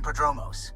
Prodromos.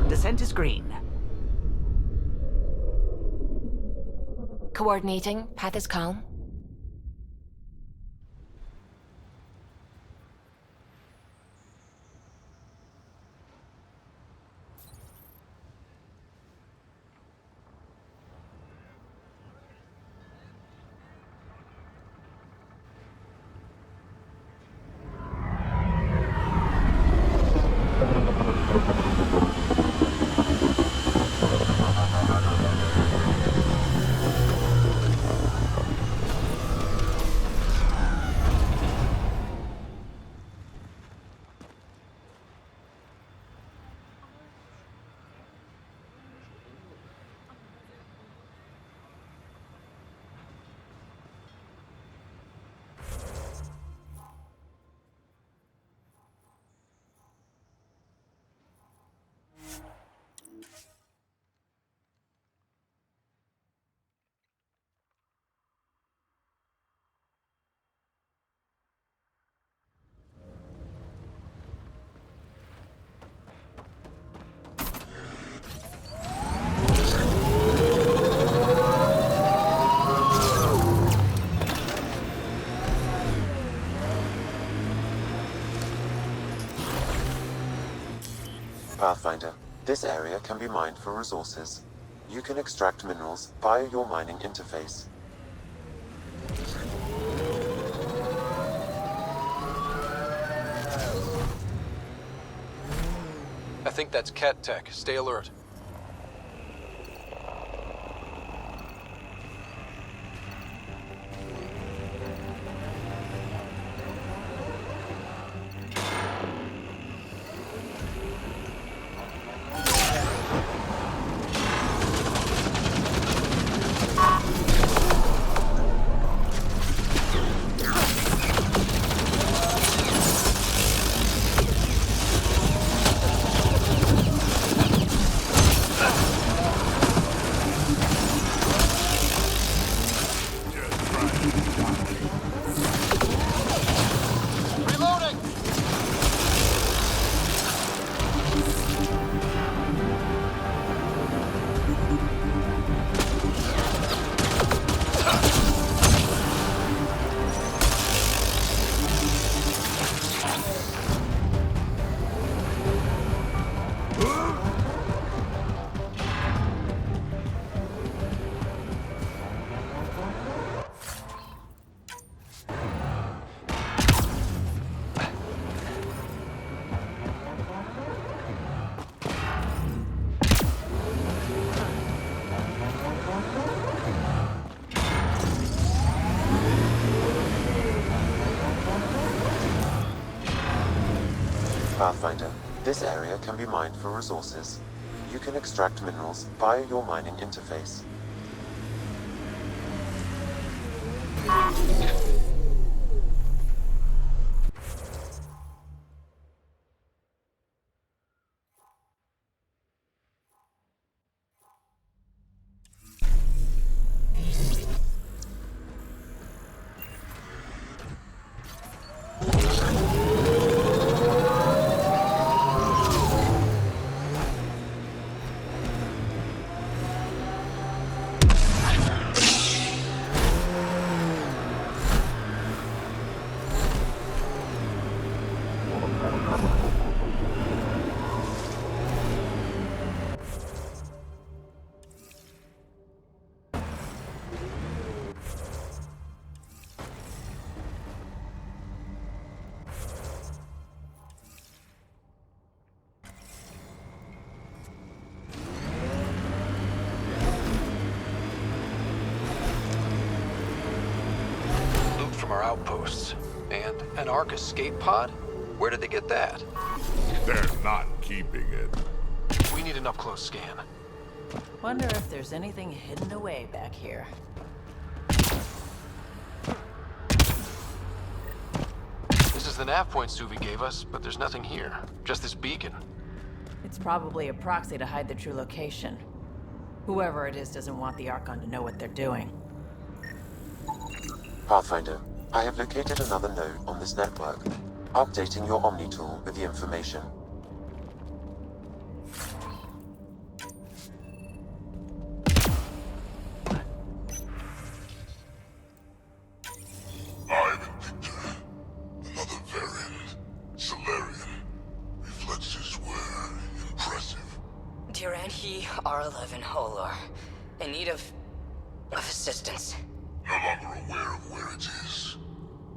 Descent is green. Coordinating. Path is calm. Pathfinder, this area can be mined for resources. You can extract minerals via your mining interface. I think that's cat tech. Stay alert. Pathfinder, this area can be mined for resources. You can extract minerals via your mining interface. Loot from our outposts. And an Ark escape pod? Where did they get that? They're not keeping it. We need an up-close scan. Wonder if there's anything hidden away back here. This is the nav point Suvi gave us, but there's nothing here. Just this beacon. It's probably a proxy to hide the true location. Whoever it is doesn't want the Archon to know what they're doing. Pathfinder, I have located another node on this network. Updating your Omni tool with the information. I'm Victor. Another variant. Solarian. Reflexes were impressive. Dear and he R11 Holor. In need of assistance. No longer aware of where it is.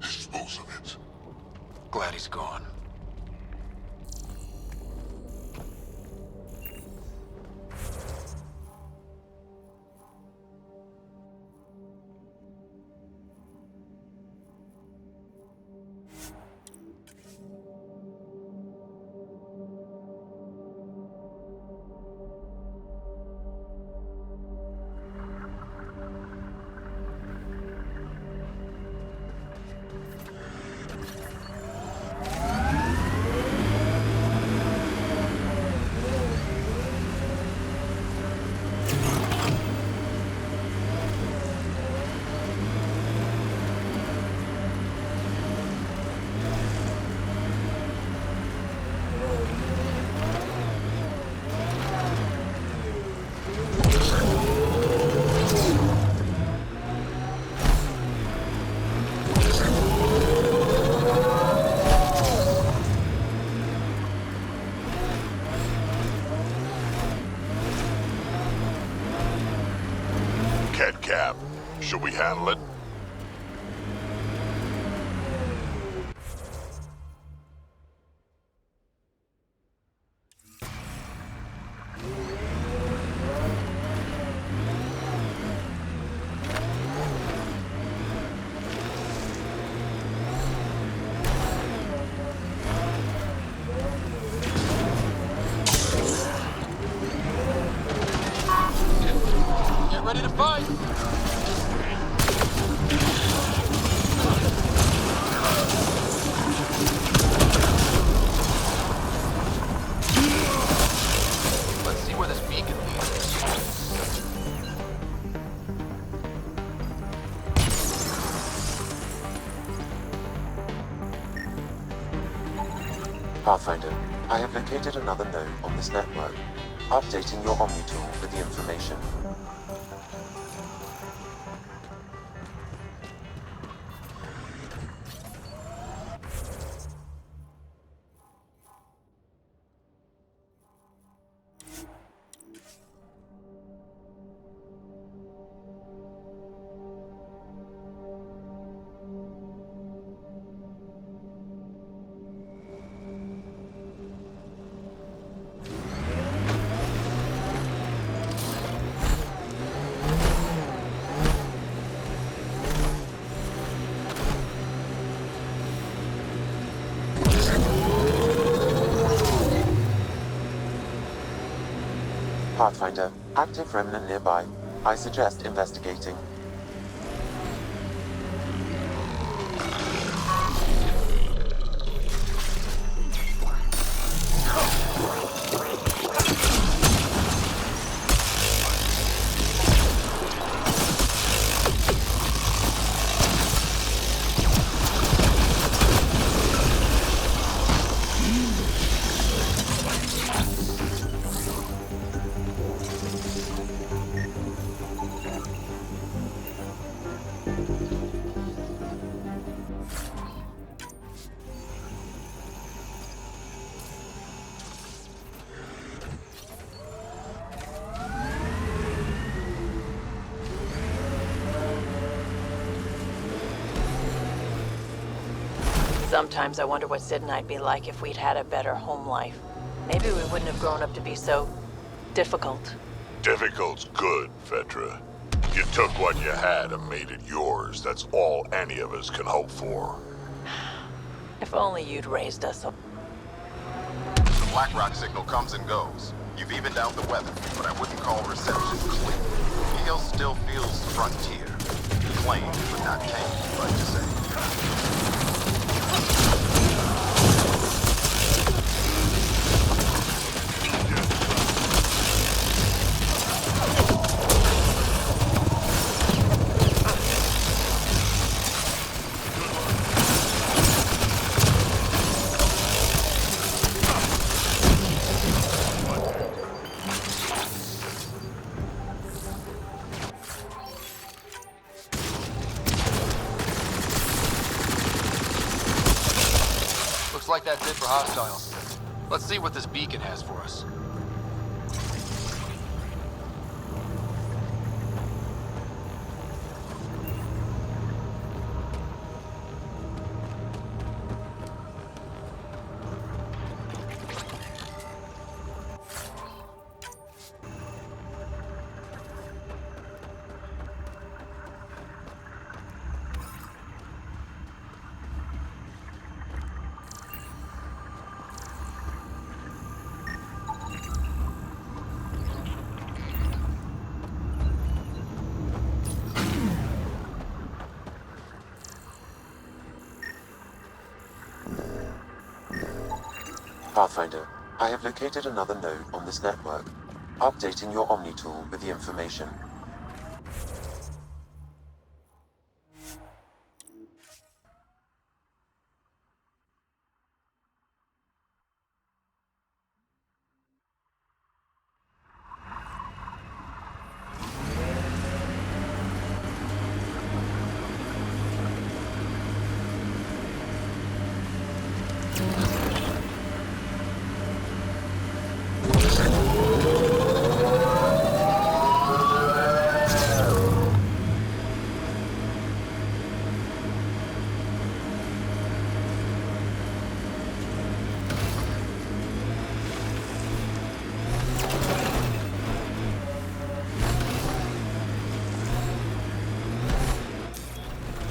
Dispose of it. Glad he's gone. Cap. Should we handle it? Get ready to fight! Let's see where this beacon leads. Pathfinder, I have located another node on this network. Updating your Omni tool with the information. Pathfinder, active remnant nearby. I suggest investigating. Sometimes I wonder what Sid and I'd be like if we'd had a better home life. Maybe we wouldn't have grown up to be so difficult. Difficult's good, Vetra. You took what you had and made it yours. That's all any of us can hope for. If only you'd raised us up. The BlackRock signal comes and goes. You've evened out the weather, but I wouldn't call reception clear. Feel still feels frontier. Claimed, but not tamed, you'd like to say. Looks like that's it for hostiles. Let's see what this beacon has for us. Pathfinder, I have located another node on this network. Updating your Omni tool with the information.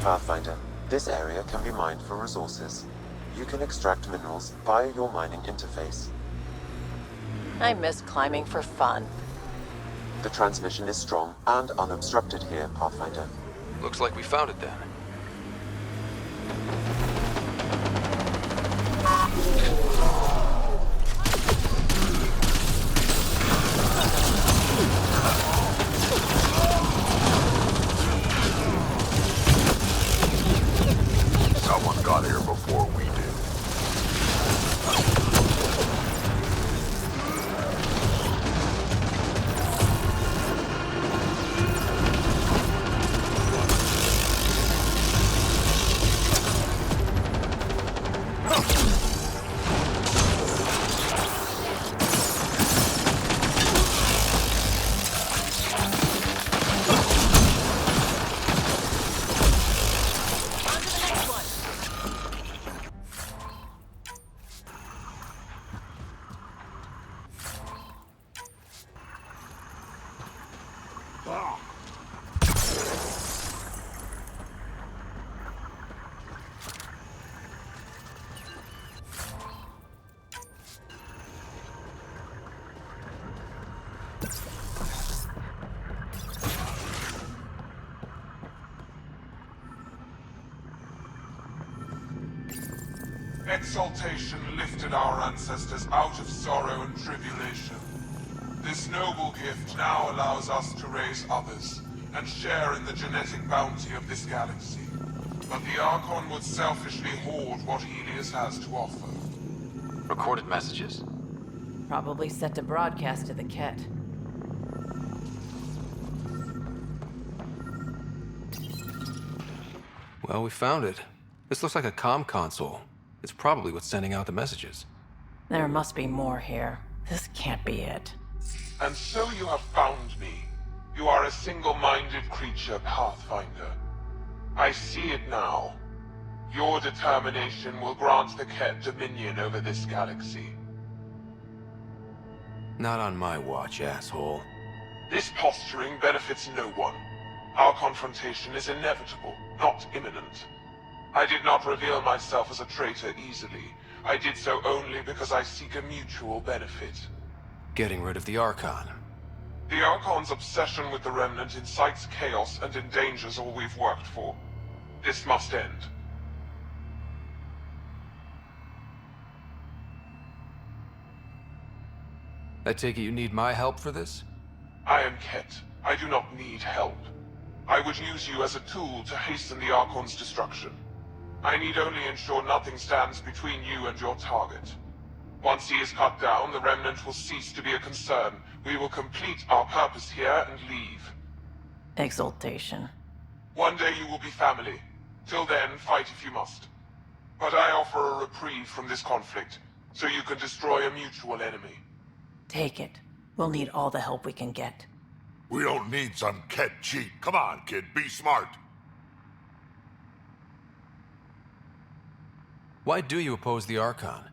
Pathfinder, this area can be mined for resources. You can extract minerals via your mining interface. I miss climbing for fun. The transmission is strong and unobstructed here, Pathfinder. Looks like we found it then. Someone got here before we did. Exaltation lifted our ancestors out of sorrow and tribulation. This noble gift now allows us to raise others and share in the genetic bounty of this galaxy. But the Archon would selfishly hoard what Helios has to offer. Recorded messages? Probably set to broadcast to the Ket. Well, we found it. This looks like a comm console. It's probably what's sending out the messages. There must be more here. This can't be it. And so you have found me. You are a single-minded creature, Pathfinder. I see it now. Your determination will grant the Ket dominion over this galaxy. Not on my watch, asshole. This posturing benefits no one. Our confrontation is inevitable, not imminent. I did not reveal myself as a traitor easily. I did so only because I seek a mutual benefit. Getting rid of the Archon. The Archon's obsession with the Remnant incites chaos and endangers all we've worked for. This must end. I take it you need my help for this? I am Ket. I do not need help. I would use you as a tool to hasten the Archon's destruction. I need only ensure nothing stands between you and your target. Once he is cut down, the Remnant will cease to be a concern. We will complete our purpose here and leave. Exaltation. One day you will be family. Till then, fight if you must. But I offer a reprieve from this conflict, so you can destroy a mutual enemy. Take it. We'll need all the help we can get. We don't need some Ket cheat. Come on, kid, be smart. Why do you oppose the Archon?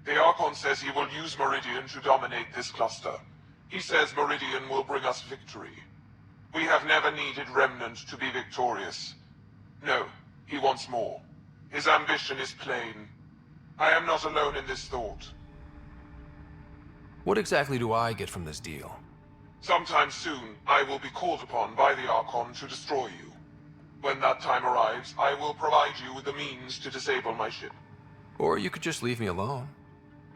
The Archon says he will use Meridian to dominate this cluster. He says Meridian will bring us victory. We have never needed Remnant to be victorious. No, he wants more. His ambition is plain. I am not alone in this thought. What exactly do I get from this deal? Sometime soon, I will be called upon by the Archon to destroy you. When that time arrives, I will provide you with the means to disable my ship. Or you could just leave me alone.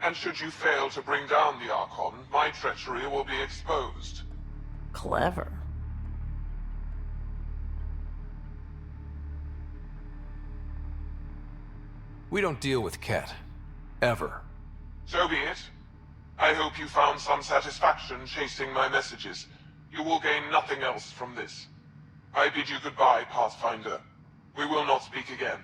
And should you fail to bring down the Archon, my treachery will be exposed. Clever. We don't deal with Ket. Ever. So be it. I hope you found some satisfaction chasing my messages. You will gain nothing else from this. I bid you goodbye, Pathfinder. We will not speak again.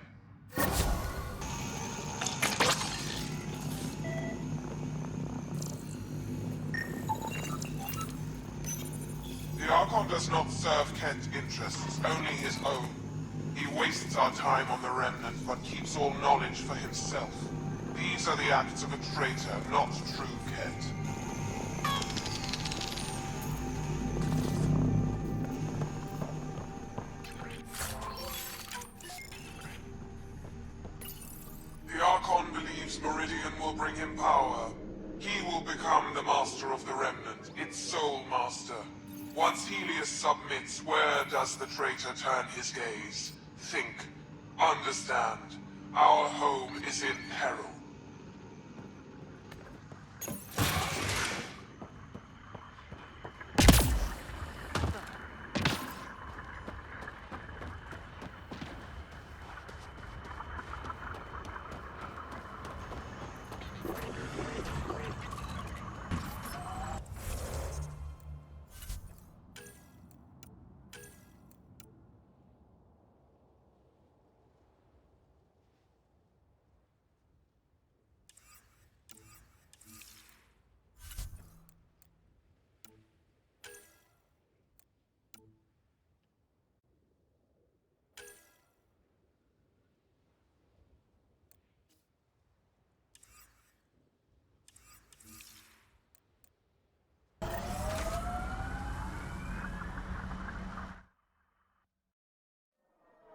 The Archon does not serve Kent's interests, only his own. He wastes our time on the Remnant, but keeps all knowledge for himself. These are the acts of a traitor, not true Kent. The Archon believes Meridian will bring him power. He will become the master of the Remnant, its sole master. Once Helios submits, where does the traitor turn his gaze? Think. Understand. Our home is in peril.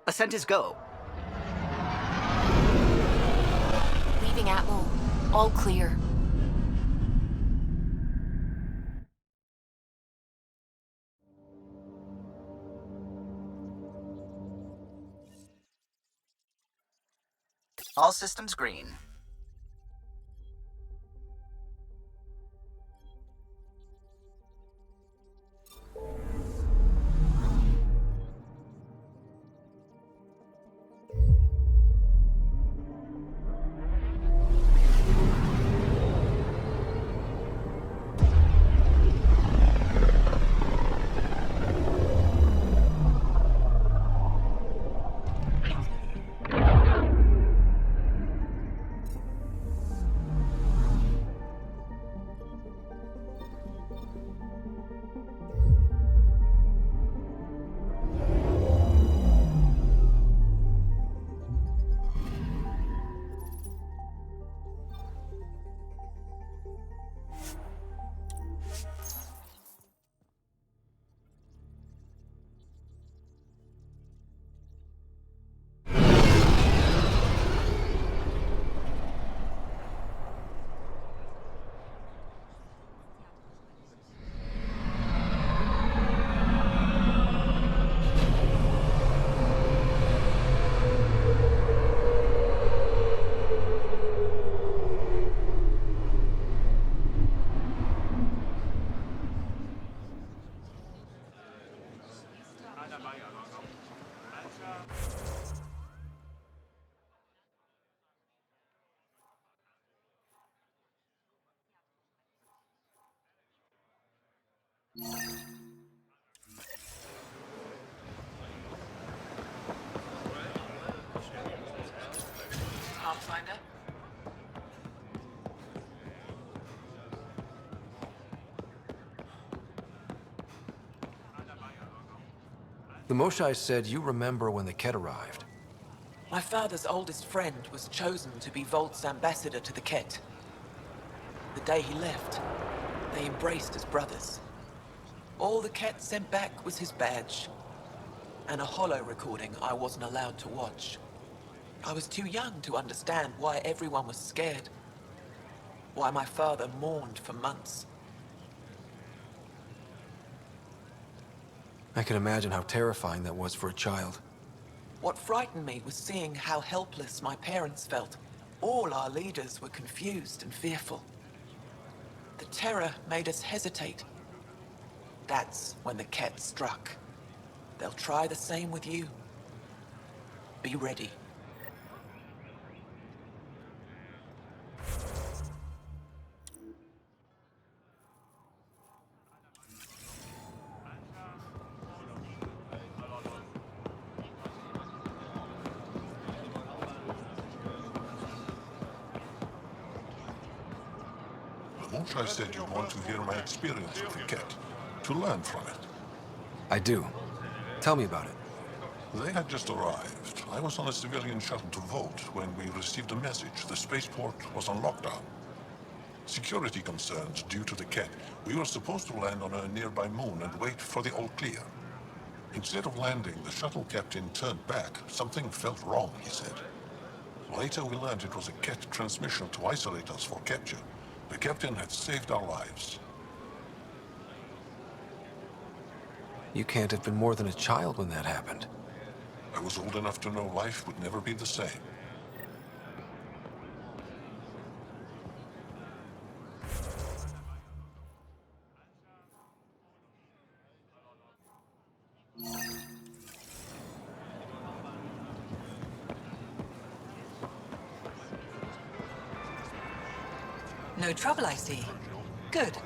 Ascent is go. Leaving Atmo. All clear. All systems green. Pathfinder? The Moshai said you remember when the Ket arrived. My father's oldest friend was chosen to be Volt's ambassador to the Ket. The day he left, they embraced as brothers. All the Ket sent back was his badge, and a holo recording I wasn't allowed to watch. I was too young to understand why everyone was scared, why my father mourned for months. I can imagine how terrifying that was for a child. What frightened me was seeing how helpless my parents felt. All our leaders were confused and fearful. The terror made us hesitate. That's when the Ket struck. They'll try the same with you. Be ready. I said you want to hear my experience with the Ket, to learn from it. I do. Tell me about it. They had just arrived. I was on a civilian shuttle to Volt when we received a message. The spaceport was on lockdown. Security concerns due to the Ket. We were supposed to land on a nearby moon and wait for the all clear. Instead of landing, the shuttle captain turned back. Something felt wrong, he said. Later we learned it was a Ket transmission to isolate us for capture. The captain had saved our lives. You can't have been more than a child when that happened. I was old enough to know life would never be the same. No trouble, I see. Good.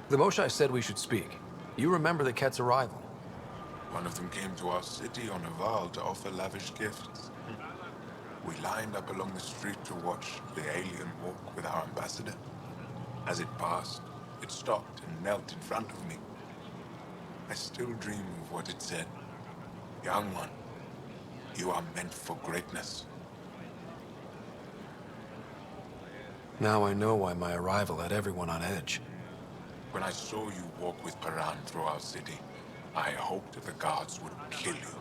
The Moshai said we should speak. You remember the Ket's arrival. One of them came to our city on a vow to offer lavish gifts. We lined up along the street to watch the alien walk with our ambassador. As it passed, it stopped and knelt in front of me. I still dream of what it said. Young one, you are meant for greatness. Now I know why my arrival had everyone on edge. When I saw you walk with Paran through our city, I hoped that the guards would kill you.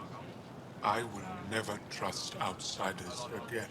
I will never trust outsiders again.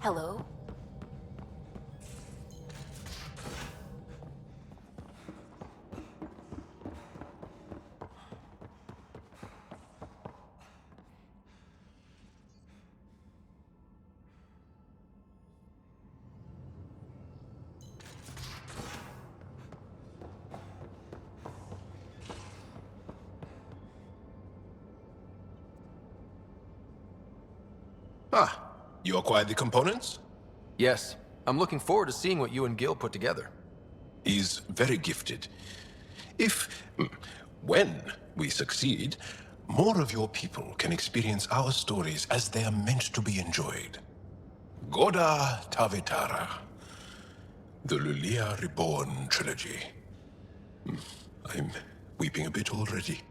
Hello? Ah, you acquired the components? Yes, I'm looking forward to seeing what you and Gil put together. He's very gifted. When we succeed, more of your people can experience our stories as they are meant to be enjoyed. Goda Tavetara, the Lulia Reborn trilogy. I'm weeping a bit already.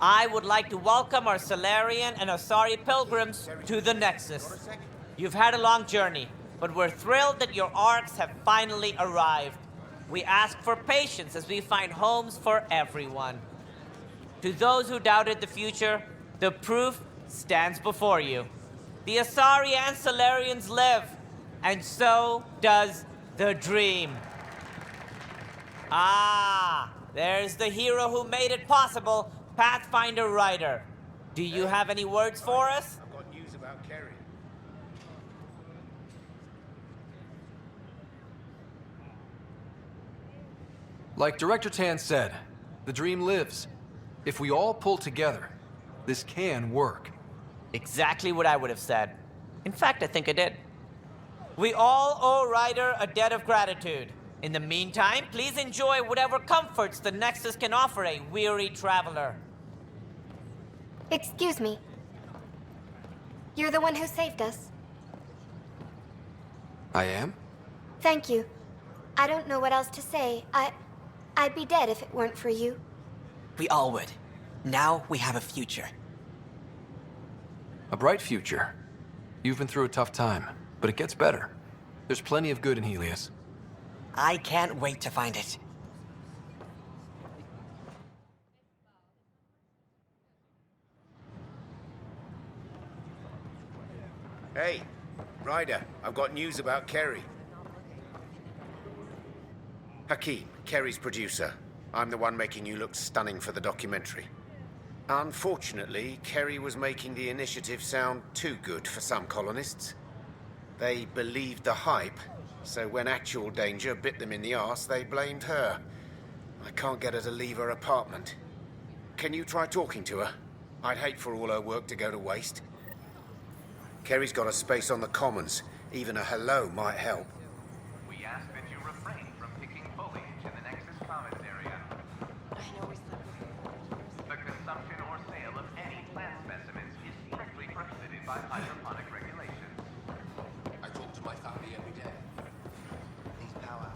I would like to welcome our Salarian and Asari pilgrims to the Nexus. You've had a long journey, but we're thrilled that your arcs have finally arrived. We ask for patience as we find homes for everyone. To those who doubted the future, the proof stands before you. The Asari and Salarians live, and so does the dream. Ah, there's the hero who made it possible, Pathfinder Rider. Do you have any words for us? I've got news about Kerry. Like Director Tan said, the dream lives. If we all pull together, this can work. Exactly what I would have said. In fact, I think I did. We all owe Ryder a debt of gratitude. In the meantime, please enjoy whatever comforts the Nexus can offer a weary traveler. Excuse me. You're the one who saved us. I am? Thank you. I don't know what else to say. I'd be dead if it weren't for you. We all would. Now we have a future. A bright future. You've been through a tough time, but it gets better. There's plenty of good in Helios. I can't wait to find it. Hey, Ryder, I've got news about Kerry. Hakeem, Kerry's producer. I'm the one making you look stunning for the documentary. Unfortunately, Kerry was making the initiative sound too good for some colonists. They believed the hype, so when actual danger bit them in the arse, they blamed her. I can't get her to leave her apartment. Can you try talking to her? I'd hate for all her work to go to waste. Kerry's got a space on the Commons. Even a hello might help. We ask that you refrain from picking foliage in the Nexus Commons area. The consumption or sale of any plant specimens is strictly prohibited by hydroponic regulations. I talk to my family every day. These power.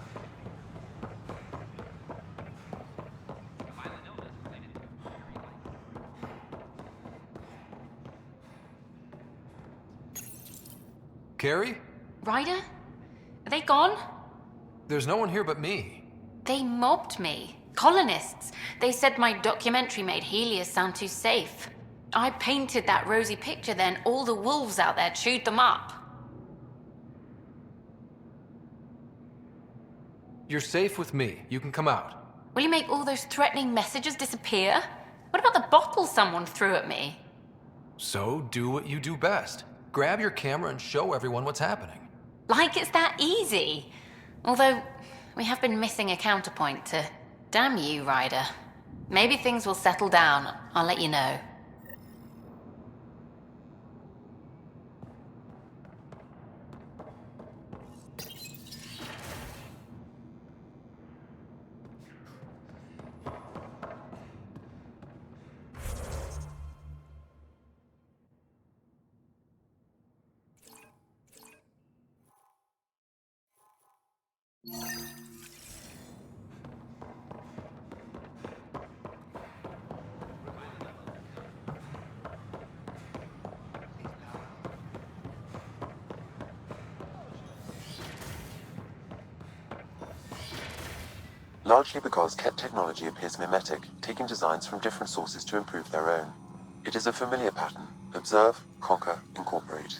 Carrie? Ryder? Are they gone? There's no one here but me. They mobbed me. Colonists. They said my documentary made Helios sound too safe. I painted that rosy picture, then all the wolves out there chewed them up. You're safe with me. You can come out. Will you make all those threatening messages disappear? What about the bottle someone threw at me? So do what you do best. Grab your camera and show everyone what's happening. Like it's that easy. Although, we have been missing a counterpoint to... Damn you, Ryder. Maybe things will settle down. I'll let you know. Largely because Ket technology appears mimetic, taking designs from different sources to improve their own. It is a familiar pattern. Observe, conquer, incorporate.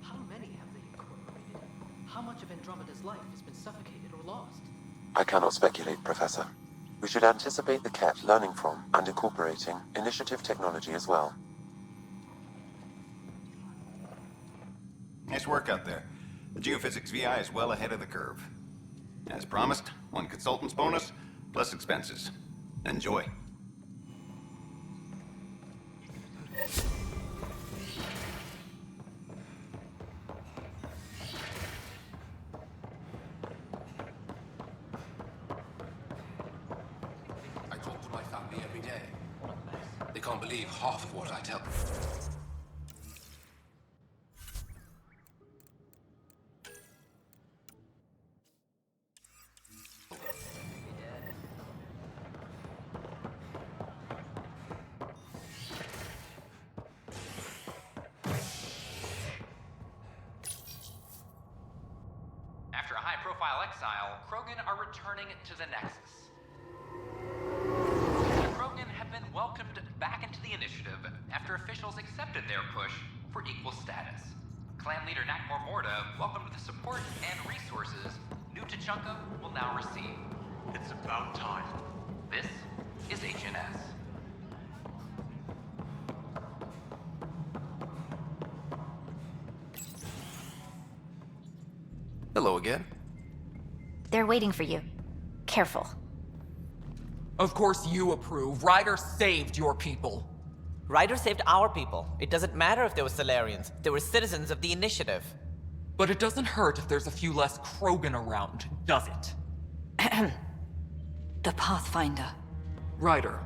How many have they incorporated? How much of Andromeda's life has been suffocated or lost? I cannot speculate, Professor. We should anticipate the Ket learning from and incorporating initiative technology as well. Nice work out there. The geophysics VI is well ahead of the curve. As promised, 1 consultant's bonus, plus expenses. Enjoy. I talk to my family every day. They can't believe half of what I tell them. After a high-profile exile, Krogan are returning to the Nexus. The Krogan have been welcomed back into the initiative after officials accepted their push for equal status. Clan leader Nakmor Morda welcomed the support and resources New Tachanka will now receive. It's about time. This is HNS. Hello again. They're waiting for you. Careful. Of course you approve. Ryder saved your people. Ryder saved our people. It doesn't matter if they were Solarians. They were citizens of the initiative. But it doesn't hurt if there's a few less Krogan around, does it? The Pathfinder. Ryder,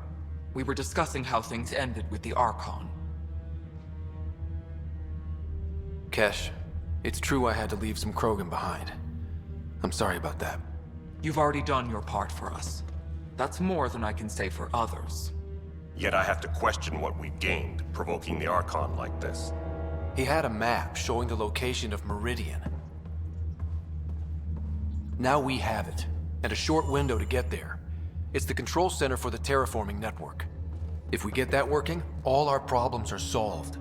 we were discussing how things ended with the Archon. Kesh, it's true I had to leave some Krogan behind. I'm sorry about that. You've already done your part for us. That's more than I can say for others. Yet I have to question what we gained, provoking the Archon like this. He had a map showing the location of Meridian. Now we have it, and a short window to get there. It's the control center for the terraforming network. If we get that working, all our problems are solved.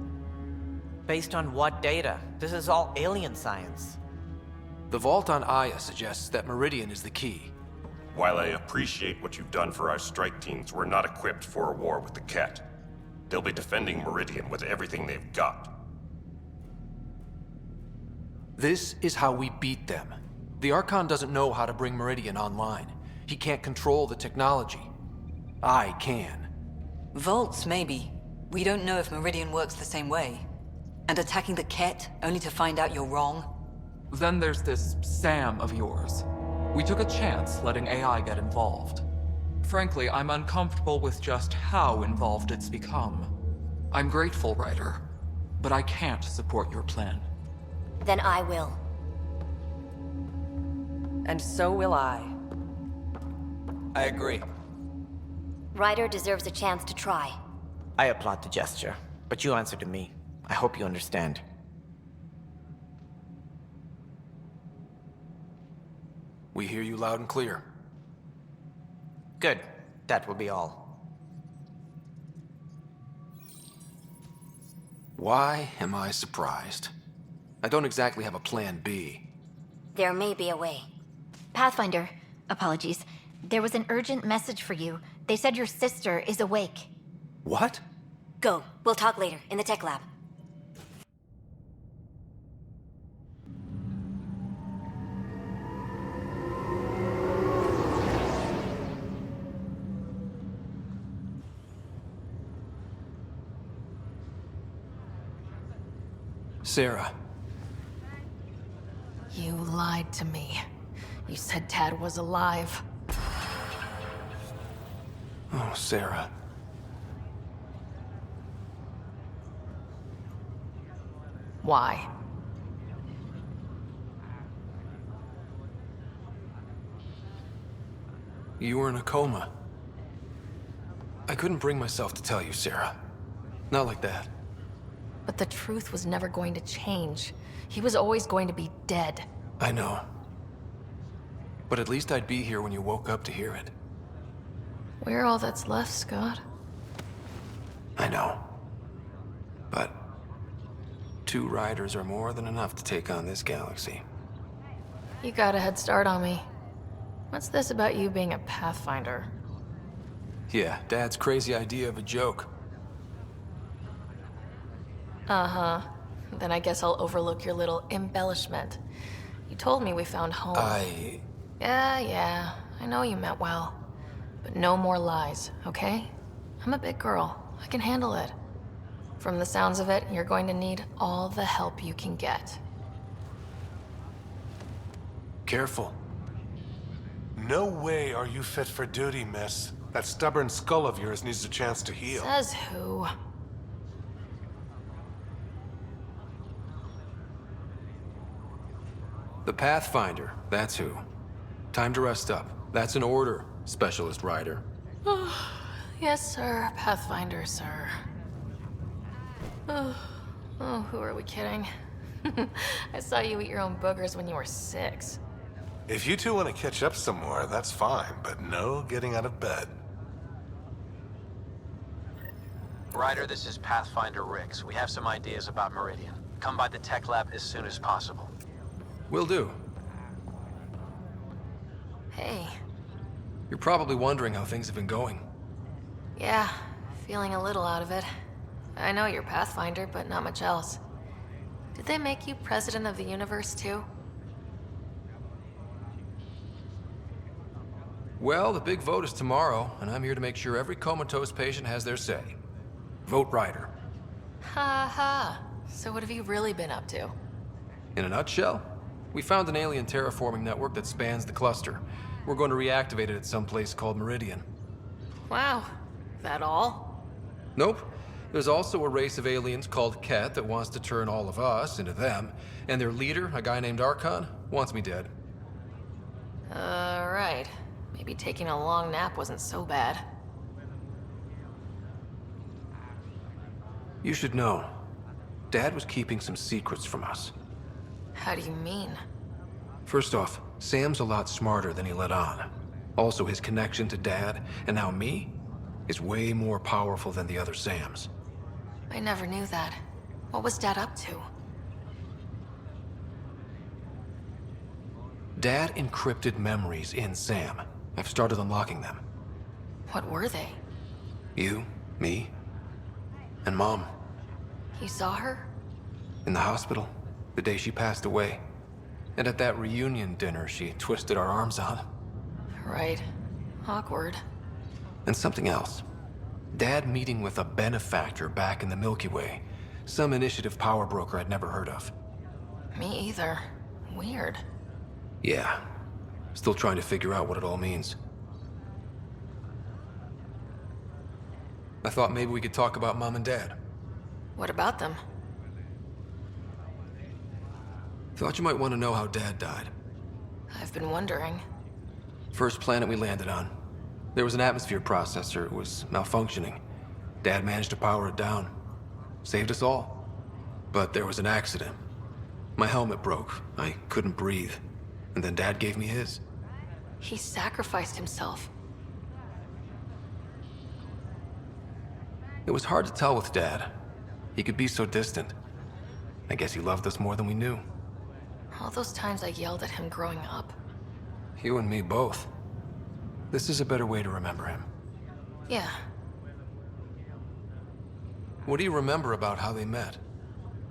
Based on what data? This is all alien science. The vault on Aya suggests that Meridian is the key. While I appreciate what you've done for our strike teams, we're not equipped for a war with the Ket. They'll be defending Meridian with everything they've got. This is how we beat them. The Archon doesn't know how to bring Meridian online. He can't control the technology. I can. Vaults, maybe. We don't know if Meridian works the same way. And attacking the Ket, only to find out you're wrong? Then there's this Sam of yours. We took a chance letting AI get involved. Frankly, I'm uncomfortable with just how involved it's become. I'm grateful, Ryder, but I can't support your plan. Then I will. And so will I. I agree. Ryder deserves a chance to try. I applaud the gesture, but you answer to me. I hope you understand. We hear you loud and clear. Good. That will be all. Why am I surprised? I don't exactly have a plan B. There may be a way. Pathfinder, apologies. There was an urgent message for you. They said your sister is awake. What? Go. We'll talk later, in the tech lab. Sarah. You lied to me. You said Tad was alive. Oh, Sarah. Why? You were in a coma. I couldn't bring myself to tell you, Sarah. Not like that. But the truth was never going to change. He was always going to be dead. I know. But at least I'd be here when you woke up to hear it. We're all that's left, Scott. I know. But 2 riders are more than enough to take on this galaxy. You got a head start on me. What's this about you being a Pathfinder? Yeah, Dad's crazy idea of a joke. Uh-huh. Then I guess I'll overlook your little embellishment. You told me we found home. Yeah, I know you meant well. But no more lies, okay? I'm a big girl. I can handle it. From the sounds of it, you're going to need all the help you can get. Careful. No way are you fit for duty, miss. That stubborn skull of yours needs a chance to heal. Says who? The Pathfinder, that's who. Time to rest up. That's an order, Specialist Rider. Yes, sir. Pathfinder, sir. Oh, who are we kidding? I saw you eat your own boogers when you were 6. If you two want to catch up some more, that's fine, but no getting out of bed. Ryder, this is Pathfinder Rix. We have some ideas about Meridian. Come by the tech lab as soon as possible. Will do. Hey. You're probably wondering how things have been going. Yeah, feeling a little out of it. I know you're Pathfinder, but not much else. Did they make you president of the universe, too? Well, the big vote is tomorrow, and I'm here to make sure every comatose patient has their say. Vote Ryder. Ha ha. So what have you really been up to? In a nutshell, we found an alien terraforming network that spans the cluster. We're going to reactivate it at some place called Meridian. Wow. That all? Nope. There's also a race of aliens called Ket that wants to turn all of us into them, and their leader, a guy named Archon, wants me dead. Right. Maybe taking a long nap wasn't so bad. You should know. Dad was keeping some secrets from us. How do you mean? First off, Sam's a lot smarter than he let on. Also, his connection to Dad, and now me, is way more powerful than the other Sams. I never knew that. What was Dad up to? Dad encrypted memories in Sam. I've started unlocking them. What were they? You, me, and Mom. You saw her? In the hospital, the day she passed away. And at that reunion dinner she twisted our arms on. Right. Awkward. And something else. Dad meeting with a benefactor back in the Milky Way. Some initiative power broker I'd never heard of. Me either. Weird. Yeah. Still trying to figure out what it all means. I thought maybe we could talk about Mom and Dad. What about them? Thought you might want to know how Dad died. I've been wondering. First planet we landed on. There was an atmosphere processor. It was malfunctioning. Dad managed to power it down. Saved us all. But there was an accident. My helmet broke. I couldn't breathe. And then Dad gave me his. He sacrificed himself. It was hard to tell with Dad. He could be so distant. I guess he loved us more than we knew. All those times I yelled at him growing up. You and me both. This is a better way to remember him. Yeah. What do you remember about how they met?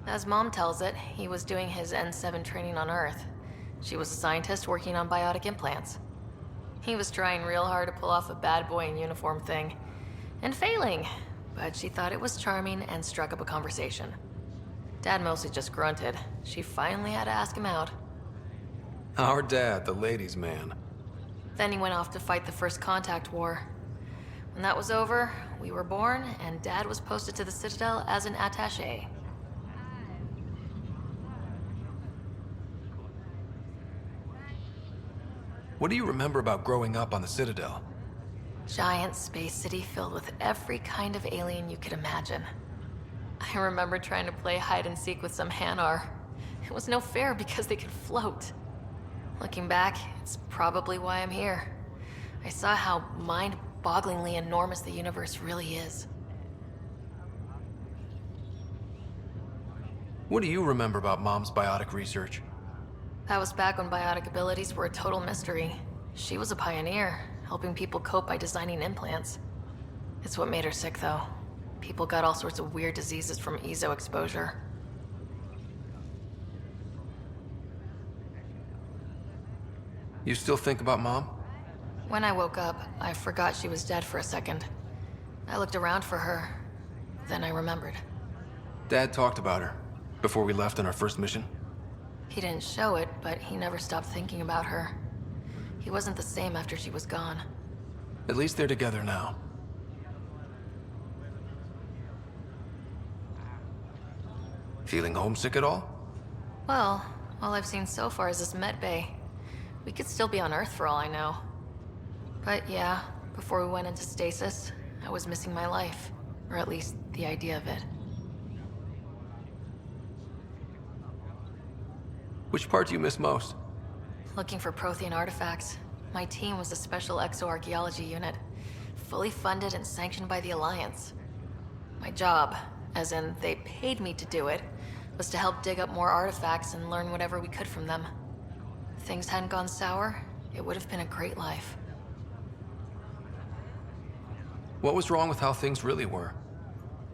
As Mom tells it, he was doing his N7 training on Earth. She was a scientist working on biotic implants. He was trying real hard to pull off a bad boy in uniform thing. And failing. But she thought it was charming and struck up a conversation. Dad mostly just grunted. She finally had to ask him out. Our dad, the ladies' man. Then he went off to fight the First Contact War. When that was over, we were born, and Dad was posted to the Citadel as an attaché. What do you remember about growing up on the Citadel? Giant space city filled with every kind of alien you could imagine. I remember trying to play hide and seek with some Hanar. It was no fair because they could float. Looking back, it's probably why I'm here. I saw how mind-bogglingly enormous the universe really is. What do you remember about Mom's biotic research? That was back when biotic abilities were a total mystery. She was a pioneer, helping people cope by designing implants. It's what made her sick, though. People got all sorts of weird diseases from EZO exposure. You still think about Mom? When I woke up, I forgot she was dead for a second. I looked around for her, then I remembered. Dad talked about her before we left on our first mission. He didn't show it, but he never stopped thinking about her. He wasn't the same after she was gone. At least they're together now. Feeling homesick at all? Well, all I've seen so far is this med bay. We could still be on Earth for all I know. But yeah, before we went into stasis, I was missing my life. Or at least the idea of it. Which part do you miss most? Looking for Prothean artifacts. My team was a special exoarchaeology unit, fully funded and sanctioned by the Alliance. My job, as in they paid me to do it, was to help dig up more artifacts and learn whatever we could from them. If things hadn't gone sour, it would have been a great life. What was wrong with how things really were?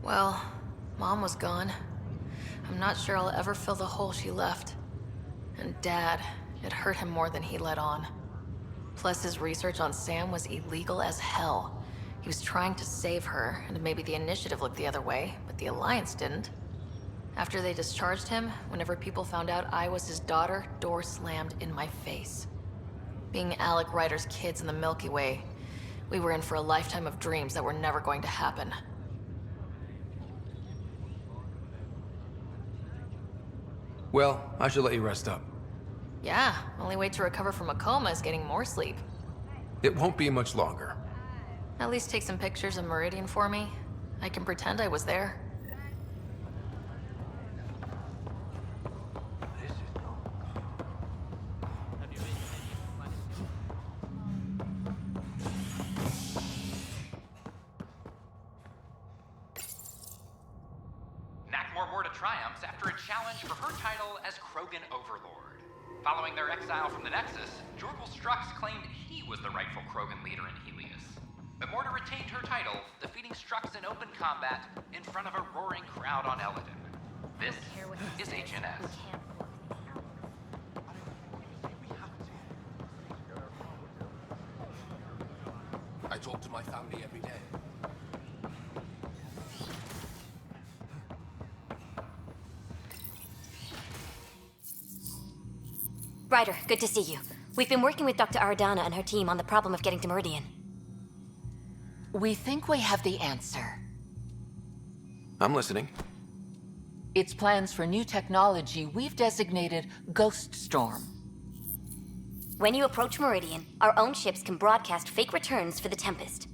Well, Mom was gone. I'm not sure I'll ever fill the hole she left. And Dad, it hurt him more than he let on. Plus, his research on Sam was illegal as hell. He was trying to save her, and maybe the Initiative looked the other way, but the Alliance didn't. After they discharged him, whenever people found out I was his daughter, doors slammed in my face. Being Alec Ryder's kids in the Milky Way, we were in for a lifetime of dreams that were never going to happen. Well, I should let you rest up. Yeah, only way to recover from a coma is getting more sleep. It won't be much longer. At least take some pictures of Meridian for me. I can pretend I was there. challenge for her title as Krogan Overlord. Following their exile from the Nexus, Jorgul Strux claimed he was the rightful Krogan leader in Helios. But Morta retained her title, defeating Strux in open combat in front of a roaring crowd on Eladin. This is HNS. I talk to my family every day. Ryder, good to see you. We've been working with Dr. Aradana and her team on the problem of getting to Meridian. We think we have the answer. I'm listening. It's plans for new technology we've designated Ghost Storm. When you approach Meridian, our own ships can broadcast fake returns for the Tempest.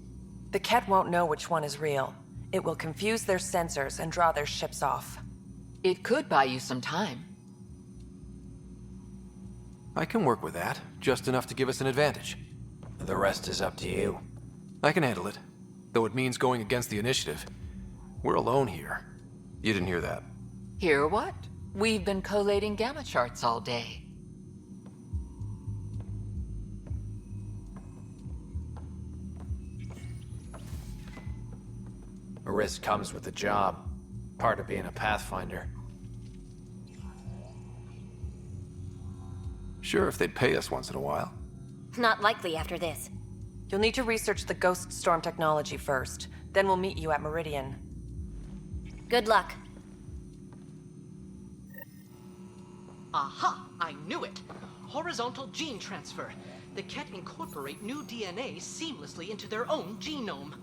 The Ket won't know which one is real. It will confuse their sensors and draw their ships off. It could buy you some time. I can work with that, just enough to give us an advantage. The rest is up to you. I can handle it, though it means going against the initiative. We're alone here. You didn't hear that. Hear what? We've been collating gamma charts all day. A risk comes with the job. Part of being a Pathfinder. Sure, if they'd pay us once in a while. Not likely after this. You'll need to research the Ghost Storm technology first. Then we'll meet you at Meridian. Good luck. Aha! I knew it! Horizontal gene transfer. The Ket incorporate new DNA seamlessly into their own genome.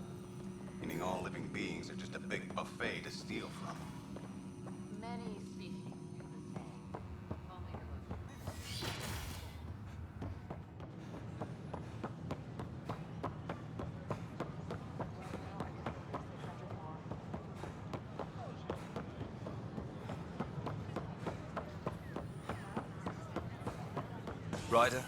Meaning all living beings are just a big buffet to steal from. Many species do the same. Ryder,